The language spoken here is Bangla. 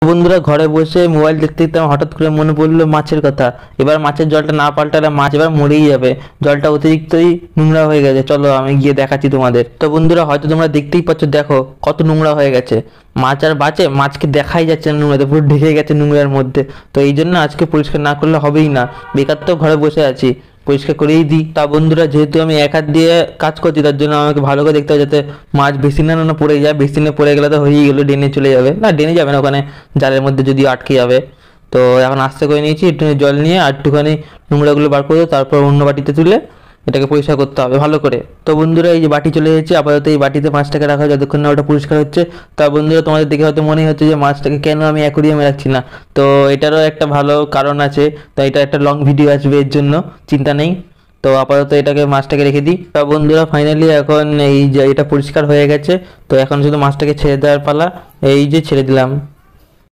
বন্ধুরা ঘরে বসে মোবাইল দেখতে দেখতে আমার হঠাৎ করে মনে পড়লো মাছের কথা। এবার মাছের জলটা না পাল্টালে মাছ এবার মরেই যাবে। জলটা অতিরিক্তই নোংরা হয়ে গেছে, চলো আমি গিয়ে দেখাচ্ছি তোমাদের। তো বন্ধুরা হয়তো তোমরা দেখতেই পাচ্ছ, দেখো কত নোংরা হয়ে গেছে। মাছ আর বাঁচে, মাছকে দেখাই যাচ্ছে না, নোংরাতে পুরো ঢেকে গেছে নোংরার মধ্যে। তো এই জন্য আজকে পরিষ্কার না করলে হবেই না, বেকার তো ঘরে বসে আছি, পরিষ্কার করেই দিই। তা বন্ধুরা যেহেতু আমি এক হাত দিয়ে কাজ করছি, তার জন্য আমাকে ভালো করে দেখতে হবে যাতে মাছ বেসিনে না পড়ে যায়। বেসিনে পড়ে গেলে তো হয়েই গেলো, ড্রেনে চলে যাবে, না ড্রেনে যাবে না, ওখানে জালের মধ্যে যদি আটকে যাবে। তো এখন আস্তে করে নিয়েছি, একটু জল নিয়ে আর একটুখানি নোংরাগুলো বার করে তারপর অন্য বাটিতে তুলে এটাকে পরিষ্কার করতে হবে ভালো করে। তো বন্ধুরা এই যে বাটি চলে এসেছে, আপাতত এই বাটিতে মাছটাকে রাখা হয় যতক্ষণ না ওটা পরিষ্কার হচ্ছে। তা বন্ধুরা তোমাদের দেখে হয়তো মনে হচ্ছে যে মাছটাকে কেন আমি অ্যাকোরিয়ামে রাখছি না, তো এটারও একটা ভালো কারণ আছে। তো এটা একটা লং ভিডিও আসবে, এর জন্য চিন্তা নেই। তো আপাতত এটাকে মাছটাকে রেখে দিই। তা বন্ধুরা ফাইনালি এখন এই যে এটা পরিষ্কার হয়ে গেছে, তো এখন শুধু মাছটাকে ছেড়ে দেওয়ার পালা। এই যে ছেড়ে দিলাম।